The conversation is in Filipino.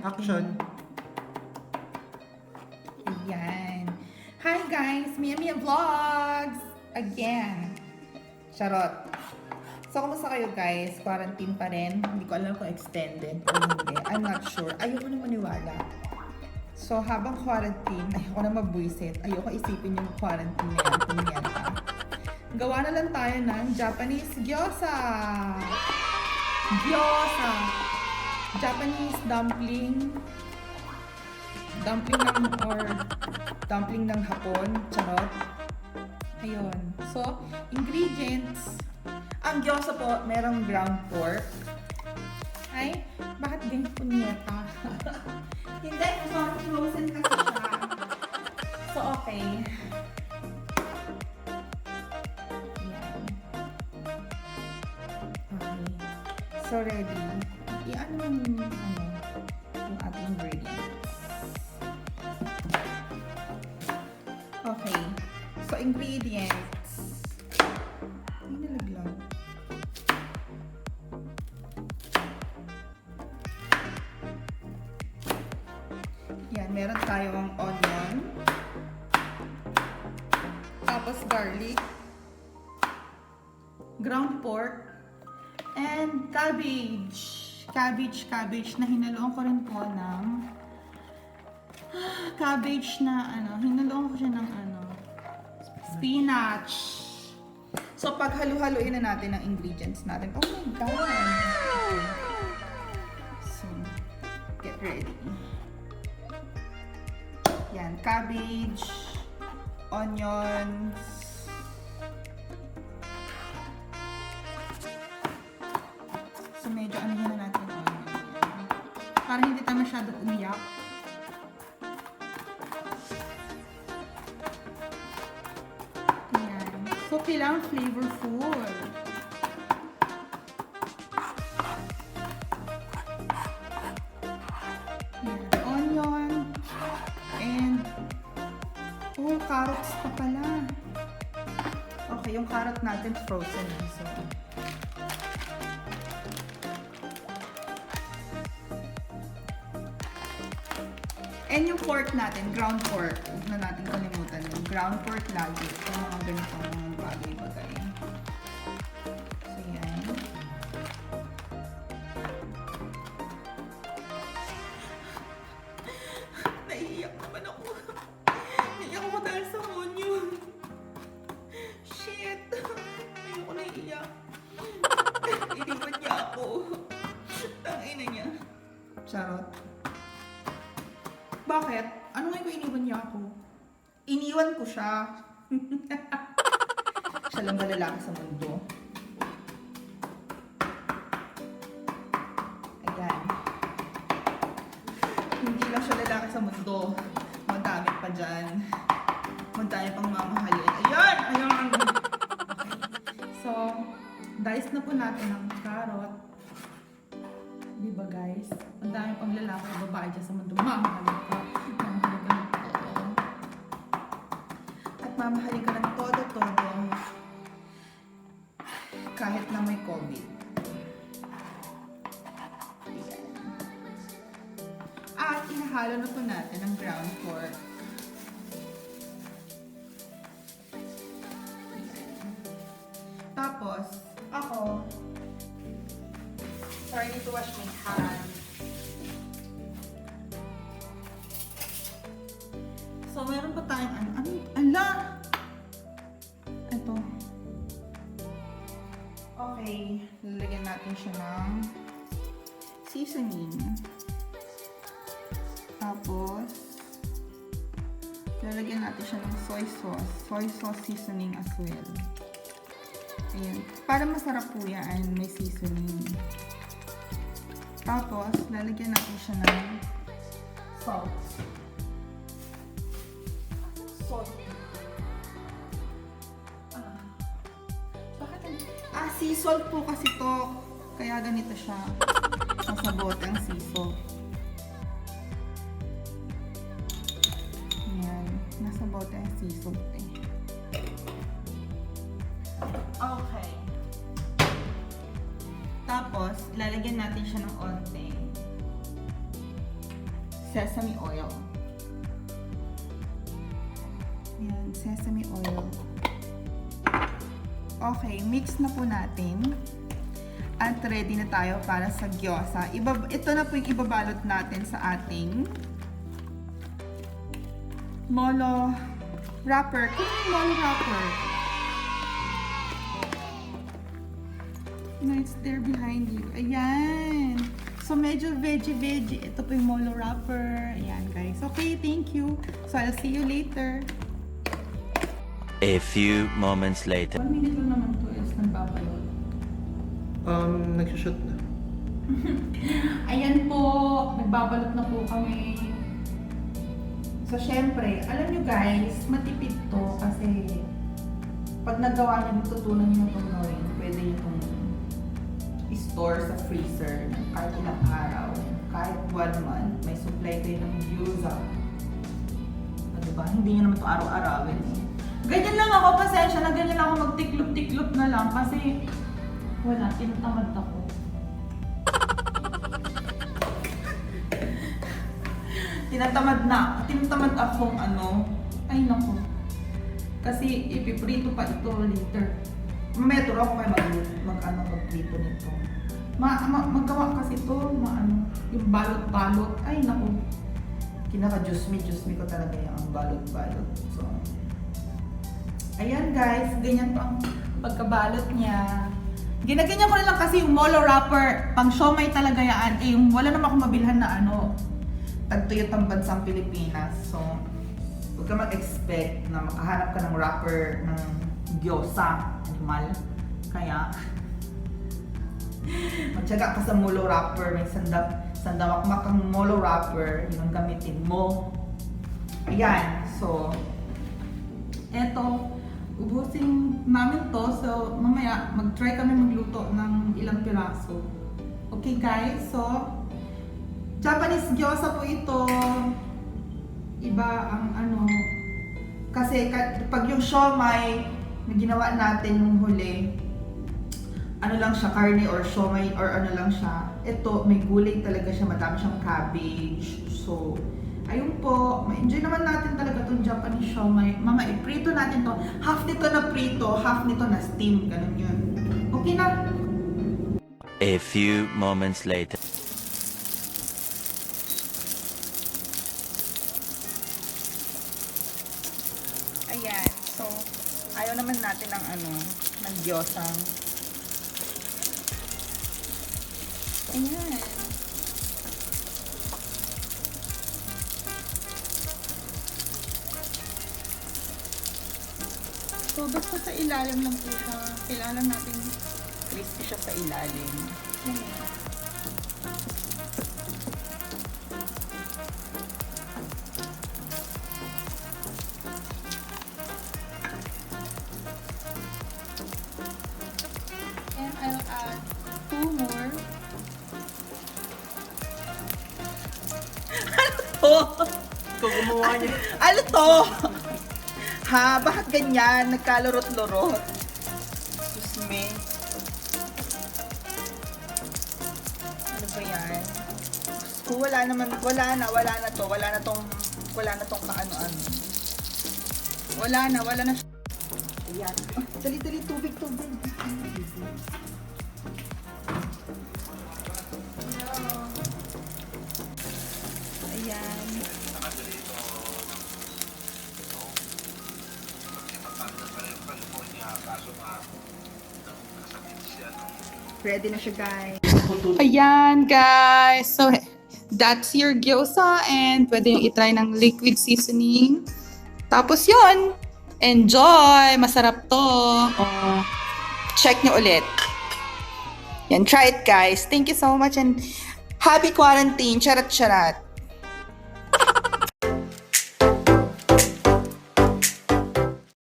Action. Ayan. Hi guys! MIAMIA Vlogs! Again. Charot. So, kumusta kayo guys? Quarantine pa rin? Hindi ko alam kung extended o hindi. I'm not sure. Ayoko na maniwala. So, habang quarantine, ayoko na mabwisit. Ayoko isipin yung quarantine na yan. Kung yan pa. Gawa na lang tayo ng Japanese GYOZA! GYOZA! Japanese dumpling. Dumpling ng Hapon. Charot. Ayun. So, ingredients. Ang GYOZA po, merong ground pork. Ay, bakit ganyan punyeta? Hindi, frozen kasi siya. So, okay. Yan. Okay. So, ready. I-ano yung ating ingredients. Okay. So, ingredients. Ano nalaglag? Yan, meron tayong onion. Tapos garlic. Ground pork. And cabbage. Cabbage na hinaloan ko rin po ng cabbage na hinaloan ko siya ng spinach. So, pag halu-haluin na natin ang ingredients natin. Oh my God! So, get ready. Yan, cabbage, onions, so, medyo anihin na natin yung onion. Para hindi tayo masyado umiyak. So, kailangan flavorful. Yan. Onion. And, carrots pa pala. Okay, yung carrot natin frozen. So, and yung pork natin, ground pork. Huwag na natin kalimutan yung ground pork lagi. Yung mga ganitong mga bagay-bagay. So, yan. Naiiyak naman ako. Naiiyak ako dahil sa onion. Shit. Ayoko naiiyak. Iniwan niya ako. Tangina niya. Charot. Bakit? Ano nga yung iniwan niya ako? Iniwan ko siya. Siya lang ba lalaki sa mundo? Ayan. Hindi lang siya lalaki sa mundo. Madami pa dyan. Madami pang mamahalin. Ayan! Ayan! Okay. So, dice na po natin ang carrot. Diba guys? Ang dami pang lalaki at babae dyan sa mundo. Mamahalin ka. Mamahalin ka ng todo. At mamahalin ka ng todo-todo. Kahit na may COVID. Ayan. At inahalo na po natin ang ground pork. Ayan. Tapos, ako, sorry, I need to wash my hands. So, meron pa tayong ala! Ito. Okay. Lalagyan natin siya ng seasoning. Tapos, lalagyan natin siya ng soy sauce. Soy sauce seasoning as well. Ayan. Para masarap po yan, may seasoning. Tapos, lalagyan natin siya ng salt. Salt. Bakit? Sea salt po kasi to. Kaya ganito siya. Nasa bote ang sea salt. Ayan. Nasa bote ang sea salt eh. Okay. Tapos, lalagyan natin siya ng onte sesame oil. Ayan, sesame oil. Okay, mix na po natin. At ready na tayo para sa gyoza. Ito na po yung ibabalot natin sa ating molo wrapper. Kung yung molo wrapper. No, it's there behind you. Ayan. So, medyo veggie. Ito po yung molo wrapper. Ayan, guys. Okay, thank you. So, I'll see you later. A few moments later. 1 minute lang naman to is nagbabalot. Nagsushoot na. Ayan po, nagbabalot na po kami. So, syempre, alam nyo guys, matipid to kasi pag nagawa nyo, tutunan nyo itong gawin, pwede nyo itong i-store sa freezer ng kahit ilang araw. Kahit 1 month, may supply kayo ng GYOZA. Diba? Hindi nyo naman ito araw-arawin. Ganyan lang ako, pasensya na ganyan lang ako magtiklop-tiklop na lang kasi wala, tinatamad ako. Tinatamad akong ay nako. Kasi ipiprito pa ito later. Mamaya turo ako kayo magprito nito. Magawa kasi ito, yung balot-balot. Ay nako. Kinaka-juice me ko talaga yung balot-balot. So, ayan guys, ganyan pa ang pagkabalot niya. Ginaganyan ko na lang kasi yung molo wrapper, pang siomay talaga yan. Yung wala naman akong mabilhan na tagtuyot ang bansang Pilipinas. So, huwag ka mag-expect na makahanap ka ng wrapper ng gyoza, animal. Kaya, magtyaga ka sa molo wrapper, may sandamakmak ang molo wrapper, yun ang gamitin mo. Ayan, so, eto, ubusin namin to, so mamaya mag-try kami magluto ng ilang piraso. Okay guys, so Japanese gyoza po ito. Iba ang kasi pag yung siomai na ginawa natin nung huli, lang siya, karne or siomai or lang siya. Ito, may gulay talaga siya, madami siyang cabbage. So, ayun po, ma-enjoy naman natin talaga itong Japanese siomai. Mama, iprito natin to. Half nito na prito, half nito na steam. Ganun yun. Okay na. A few moments later. Ayan. So, ayaw naman natin ng ng gyoza. Ayan. So, basta sa ilalim lang po siya. Kailangan natin crispy siya sa ilalim. Ayan. And I'll add 2 more. Ano to? Ikaw gumawa niya. Ano to? Ha? Bakit ganyan? Nagkalurot-lurot. Excuse me. Ano ba yan? Wala na to. Wala na tong kaano-ano. Wala na. Ayan. Oh, dali, tubig. Ayan. Ready na siya, guys. Ayan, guys. So, that's your gyoza and pwede yung itry ng liquid seasoning. Tapos yun. Enjoy! Masarap to. Oh, check nyo ulit. Yan, try it, guys. Thank you so much and happy quarantine. Charat-charat.